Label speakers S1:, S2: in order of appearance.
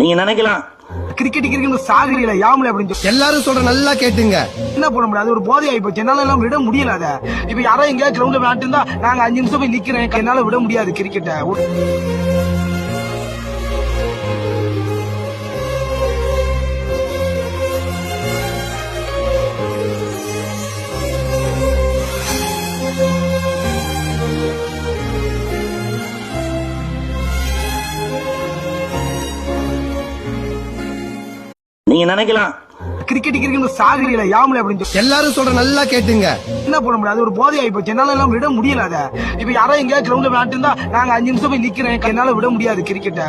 S1: நீங்க நினைக்கலாம்
S2: கிரிக்கெட் சாகுறீல யாமல அப்படின்னு
S3: எல்லாரும் சொல்ற நல்லா கேட்டுங்க.
S2: என்ன பண்ண முடியாது, ஒரு போதை ஆகி போச்சு. என்னால எல்லாம் விட முடியல. அத இப்ப யாரோ எங்கேயா கிரவுண்ட்ல விளையாட்டு இருந்தா நாங்க 5 நிமிஷம் போய் நிக்கிறேன். என்னால விட முடியாது கிரிக்கெட்டை.
S1: நீங்க நினைக்கலாம்
S2: கிரிக்கெட் சாகுறீல யாமல அப்படின்னு
S3: எல்லாரும் சொல்ற நல்லா கேட்டுங்க.
S2: என்ன பண்ண முடியாது, ஒரு போதை ஆகி போச்சு. என்னால எல்லாம் விட முடியல. அத இப்ப யாரோ எங்கேயா கிரவுண்ட்ல விளையாட்டு இருந்தா நாங்க 5 நிமிஷம் போய் நிக்கிறேன். என்னால விட முடியாது கிரிக்கெட்டை.